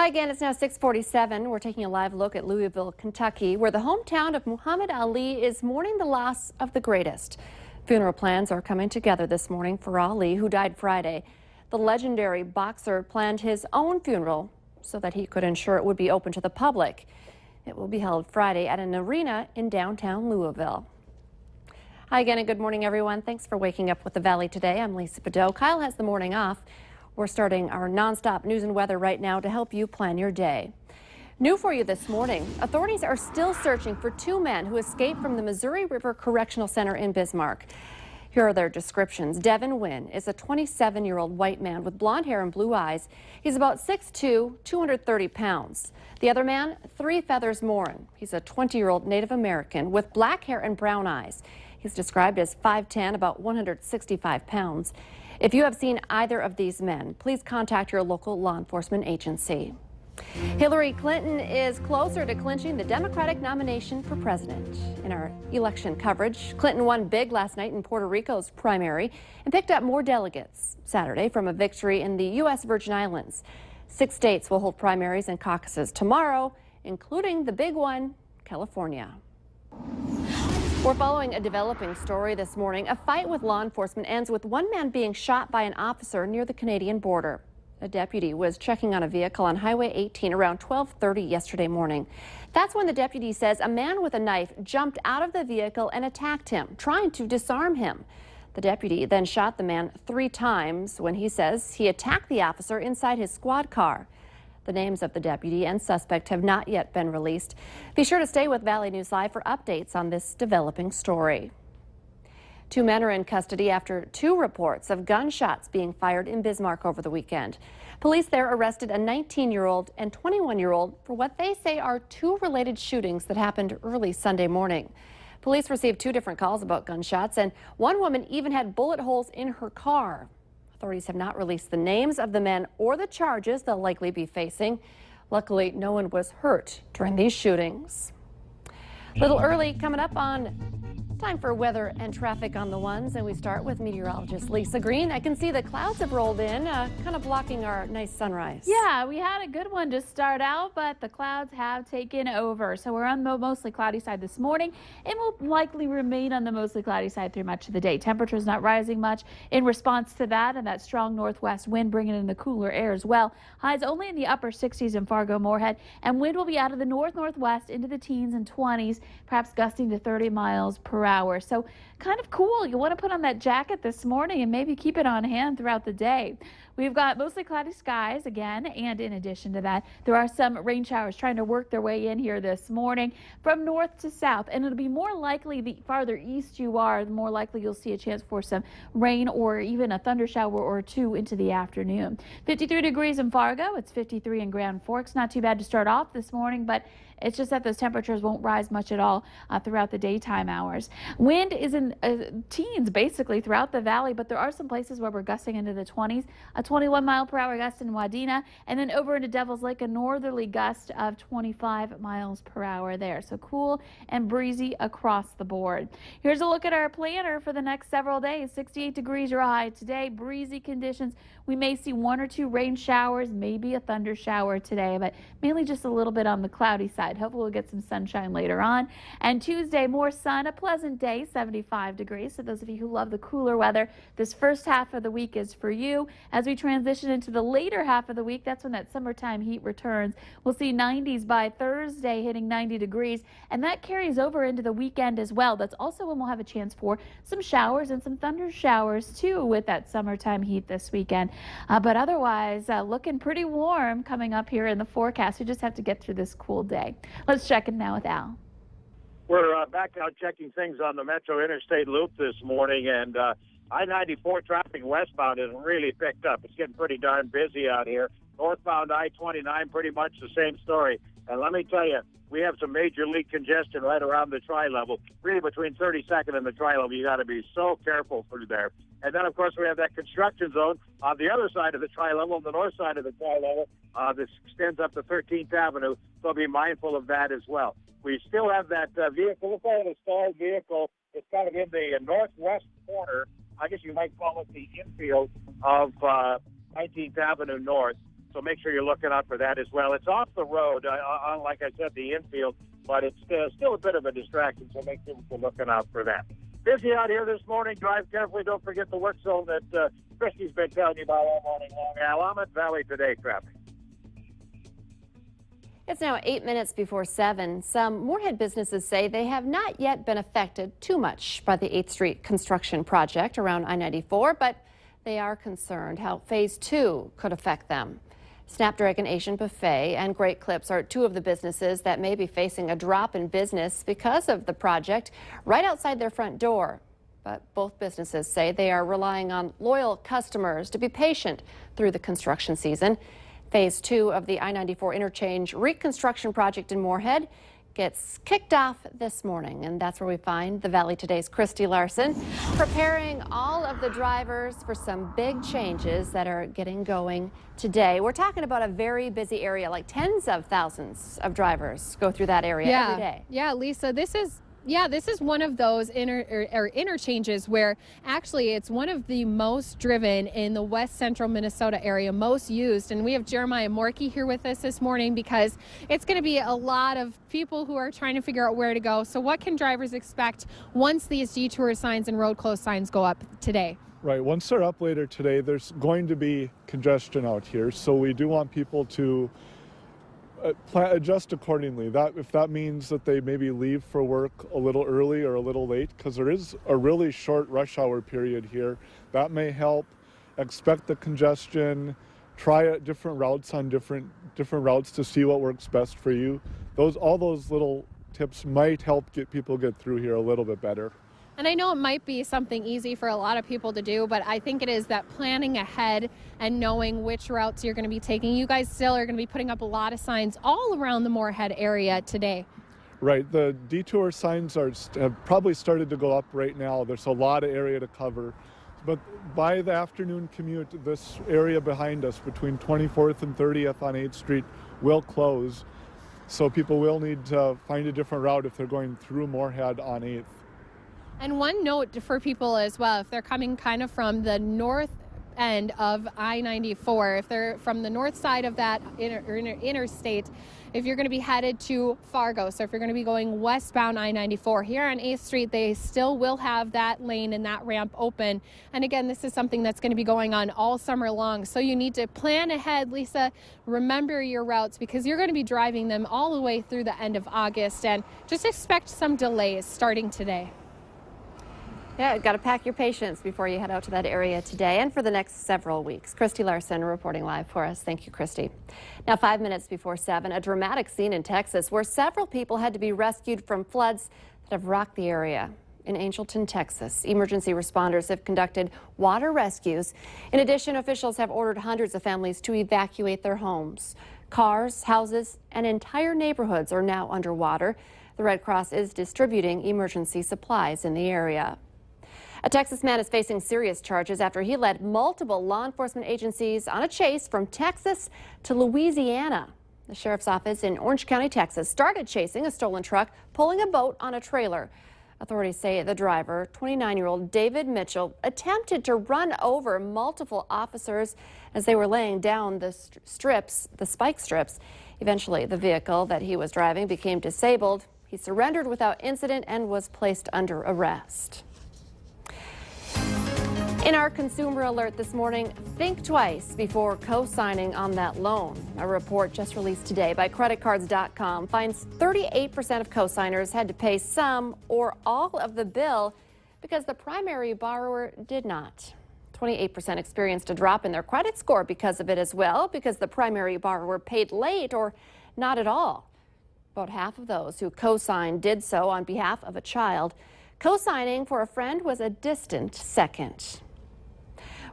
Hi again, it's now 6:47. We're taking a live look at Louisville, Kentucky, where the hometown of Muhammad Ali is mourning the loss of the greatest. Funeral plans are coming together this morning for Ali, who died Friday. The legendary boxer planned his own funeral so that he could ensure it would be open to the public. It will be held Friday at an arena in downtown Louisville. Hi again and good morning, everyone. Thanks for waking up with the Valley today. I'm Lisa Bedeau. Kyle has the morning off. We're starting our nonstop news and weather right now to help you plan your day. New for you this morning, authorities are still searching for two men who escaped from the Missouri River Correctional Center in Bismarck. Here are their descriptions. Devin Wynn is a 27-year-old white man with blonde hair and blue eyes. He's about 6'2", 230 pounds. The other man, Three Feathers Morin. He's a 20-year-old Native American with black hair and brown eyes. He's described as 5'10", about 165 pounds. If you have seen either of these men, please contact your local law enforcement agency. Hillary Clinton is closer to clinching the Democratic nomination for president. In our election coverage, Clinton won big last night in Puerto Rico's primary and picked up more delegates Saturday from a victory in the U.S. Virgin Islands. 6 states will hold primaries and caucuses tomorrow, including the big one, California. We're following a developing story this morning. A fight with law enforcement ends with one man being shot by an officer near the Canadian border. A deputy was checking on a vehicle on Highway 18 around 12:30 yesterday morning. That's when the deputy says a man with a knife jumped out of the vehicle and attacked him, trying to disarm him. The deputy then shot the man 3 times when he says he attacked the officer inside his squad car. The names of the deputy and suspect have not yet been released. Be sure to stay with Valley News Live for updates on this developing story. 2 men are in custody after 2 reports of gunshots being fired in Bismarck over the weekend. Police there arrested a 19-year-old and 21-year-old for what they say are 2 related shootings that happened early Sunday morning. Police received 2 different calls about gunshots, and one woman even had bullet holes in her car. Authorities have not released the names of the men or the charges they'll likely be facing. Luckily, no one was hurt during these shootings. A little early coming up on time for weather and traffic on the ones, and we start with meteorologist Lisa Green. I can see the clouds have rolled in, kind of blocking our nice sunrise. Yeah, we had a good one to start out, but the clouds have taken over. So we're on the mostly cloudy side this morning and will likely remain on the mostly cloudy side through much of the day. Temperatures not rising much in response to that, and that strong northwest wind bringing in the cooler air as well. Highs only in the upper 60s in Fargo, Moorhead, and wind will be out of the north-northwest into the teens and 20s, perhaps gusting to 30 miles per hour. So kind of cool. You want to put on that jacket this morning and maybe keep it on hand throughout the day. We've got mostly cloudy skies again, and in addition to that, there are some rain showers trying to work their way in here this morning from north to south, and it'll be more likely the farther east you are, the more likely you'll see a chance for some rain or even a thunder shower or 2 into the afternoon. 53 degrees in Fargo. It's 53 in Grand Forks. Not too bad to start off this morning, but it's just that those temperatures won't rise much at all throughout the daytime hours. Wind is in teens basically throughout the valley, but there are some places where we're gusting into the 20s. A 21-mile-per-hour gust in Wadena, and then over into Devil's Lake, a northerly gust of 25 miles per hour there. So cool and breezy across the board. Here's a look at our planner for the next several days. 68 degrees your high today, breezy conditions. We may see 1 or 2 rain showers, maybe a thunder shower today, but mainly just a little bit on the cloudy side. Hopefully we'll get some sunshine later on. And Tuesday, more sun, a pleasant day, 75 degrees. So those of you who love the cooler weather, this first half of the week is for you. As we transition into the later half of the week, that's when that summertime heat returns. We'll see 90s by Thursday, hitting 90 degrees, and that carries over into the weekend as well. That's also when we'll have a chance for some showers and some thunder showers too with that summertime heat this weekend. But otherwise, looking pretty warm coming up here in the forecast. We just have to get through this cool day. Let's check in now with Al. We're back out checking things on the Metro Interstate Loop this morning, and I-94 traffic westbound has really picked up. It's getting pretty darn busy out here. Northbound I-29, pretty much the same story. And let me tell you, we have some major leak congestion right around the tri-level. Really between 32nd and the tri-level, you got to be so careful through there. And then, of course, we have that construction zone on the other side of the tri-level, on the north side of the tri-level. This extends up to 13th Avenue, so be mindful of that as well. We still have that vehicle. We'll call it a stalled vehicle. It's kind of in the northwest corner. I guess you might call it the infield of 19th Avenue North. So make sure you're looking out for that as well. It's off the road, like I said, the infield, but it's still a bit of a distraction, so make sure you're looking out for that. Busy out here this morning. Drive carefully. Don't forget the work zone that Christy's been telling you about all morning long. Willamette Valley today traffic. It's now 8 minutes before 7. Some Moorhead businesses say they have not yet been affected too much by the 8th Street construction project around I-94, but they are concerned how Phase 2 could affect them. Snapdragon Asian Buffet and Great Clips are two of the businesses that may be facing a drop in business because of the project right outside their front door. But both businesses say they are relying on loyal customers to be patient through the construction season. Phase 2 of the I-94 interchange reconstruction project in Moorhead gets kicked off this morning, and that's where we find the Valley Today's Christy Larson preparing all of the drivers for some big changes that are getting going today. We're talking about a very busy area, like tens of thousands of drivers go through that area every day. Yeah, Lisa, this is one of those interchanges where actually it's one of the most driven in the west central Minnesota area, most used. And we have Jeremiah Morkey here with us this morning because it's going to be a lot of people who are trying to figure out where to go. So what can drivers expect once these detour signs and road closed signs go up today? Right, once they're up later today, there's going to be congestion out here. So we do want people to adjust accordingly. If that means that they maybe leave for work a little early or a little late, because there is a really short rush hour period here, that may help. Expect the congestion. Try different routes on different routes to see what works best for you. All those little tips might help people get through here a little bit better. And I know it might be something easy for a lot of people to do, but I think it is that planning ahead and knowing which routes you're going to be taking. You guys still are going to be putting up a lot of signs all around the Moorhead area today. Right. The detour signs have probably started to go up right now. There's a lot of area to cover. But by the afternoon commute, this area behind us between 24th and 30th on 8th Street will close. So people will need to find a different route if they're going through Moorhead on 8th. And one note for people as well, if they're coming kind of from the north end of I-94, if they're from the north side of that interstate, if you're going to be headed to Fargo, so if you're going to be going westbound I-94, here on 8th Street, they still will have that lane and that ramp open. And again, this is something that's going to be going on all summer long. So you need to plan ahead, Lisa, remember your routes because you're going to be driving them all the way through the end of August, and just expect some delays starting today. Yeah, got to pack your patience before you head out to that area today and for the next several weeks. Christy Larson reporting live for us. Thank you, Christy. Now, 5 minutes before 7, a dramatic scene in Texas where several people had to be rescued from floods that have rocked the area. In Angelton, Texas, emergency responders have conducted water rescues. In addition, officials have ordered hundreds of families to evacuate their homes. Cars, houses, and entire neighborhoods are now underwater. The Red Cross is distributing emergency supplies in the area. A Texas man is facing serious charges after he led multiple law enforcement agencies on a chase from Texas to Louisiana. The sheriff's office in Orange County, Texas, started chasing a stolen truck, pulling a boat on a trailer. Authorities say the driver, 29-year-old David Mitchell, attempted to run over multiple officers as they were laying down the spike strips. Eventually, the vehicle that he was driving became disabled. He surrendered without incident and was placed under arrest. In our consumer alert this morning, think twice before co-signing on that loan. A report just released today by creditcards.com finds 38% of co-signers had to pay some or all of the bill because the primary borrower did not. 28% experienced a drop in their credit score because of it as well, because the primary borrower paid late or not at all. About half of those who co-signed did so on behalf of a child. Co-signing for a friend was a distant second.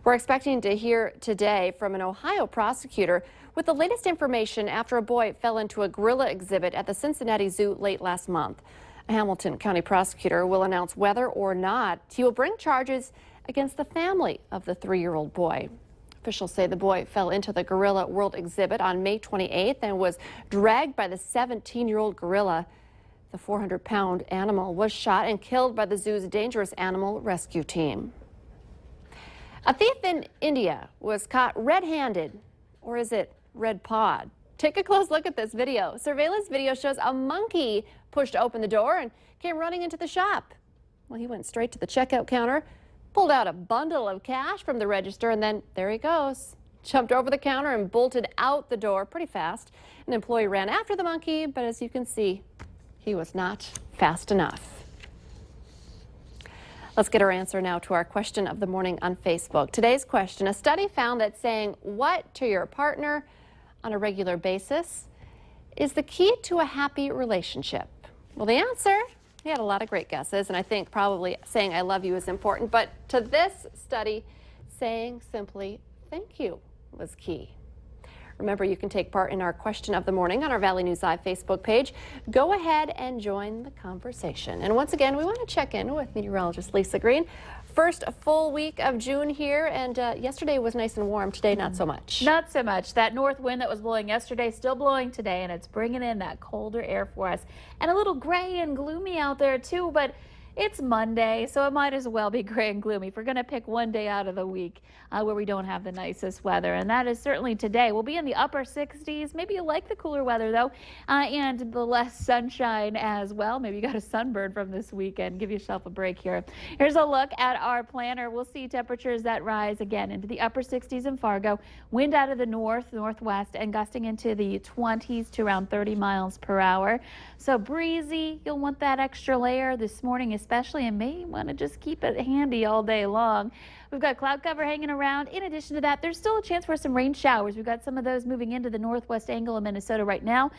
We're expecting to hear today from an Ohio prosecutor with the latest information after a boy fell into a gorilla exhibit at the Cincinnati Zoo late last month. A Hamilton County prosecutor will announce whether or not he will bring charges against the family of the 3-year-old boy. Officials say the boy fell into the Gorilla World exhibit on May 28th and was dragged by the 17-year-old gorilla. The 400-pound animal was shot and killed by the zoo's dangerous animal rescue team. A thief in India was caught red-handed, or is it red pod. Take a close look at this video. Surveillance video shows a monkey pushed open the door and came running into the shop. Well, he went straight to the checkout counter, pulled out a bundle of cash from the register, and then there he goes. Jumped over the counter and bolted out the door pretty fast. An employee ran after the monkey, but as you can see, he was not fast enough. Let's get our answer now to our question of the morning on Facebook. Today's question, a study found that saying what to your partner on a regular basis is the key to a happy relationship. Well, the answer, we had a lot of great guesses, and I think probably saying I love you is important, but to this study, saying simply thank you was key. Remember, you can take part in our question of the morning on our Valley News Live Facebook page. Go ahead and join the conversation. And once again, we want to check in with meteorologist Lisa Green. First full week of June here, and yesterday was nice and warm. Today, not so much. Not so much. That north wind that was blowing yesterday, still blowing today, and it's bringing in that colder air for us. And a little gray and gloomy out there, too, but it's Monday, so it might as well be gray and gloomy if we're going to pick one day out of the week where we don't have the nicest weather, and that is certainly today. We'll be in the upper 60s. Maybe you like the cooler weather, though, and the less sunshine as well. Maybe you got a sunburn from this weekend. Give yourself a break here. Here's a look at our planner. We'll see temperatures that rise again into the upper 60s in Fargo. Wind out of the north, northwest, and gusting into the 20s to around 30 miles per hour. So breezy. You'll want that extra layer this morning, especially, and may want to just keep it handy all day long. We've got cloud cover hanging around. In addition to that, there's still a chance for some rain showers. We've got some of those moving into the northwest angle of Minnesota right now,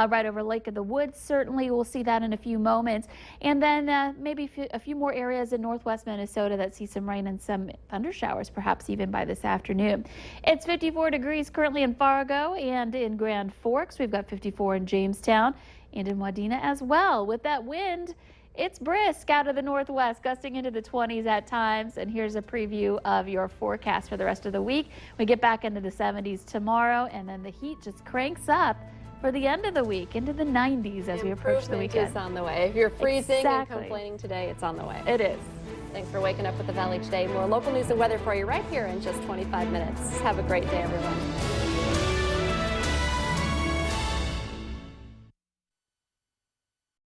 right over Lake of the Woods. Certainly, we'll see that in a few moments. And then maybe a few more areas in northwest Minnesota that see some rain and some thunder showers, perhaps even by this afternoon. It's 54 degrees currently in Fargo and in Grand Forks. We've got 54 in Jamestown and in Wadena as well. With that wind, it's brisk out of the northwest, gusting into the 20s at times. And here's a preview of your forecast for the rest of the week. We get back into the 70s tomorrow, and then the heat just cranks up for the end of the week into the 90s as we approach the weekend. It's on the way. If you're freezing Exactly. and complaining today, it's on the way. It is. Thanks for waking up with the Valley today. More local news and weather for you right here in just 25 minutes. Have a great day, everyone.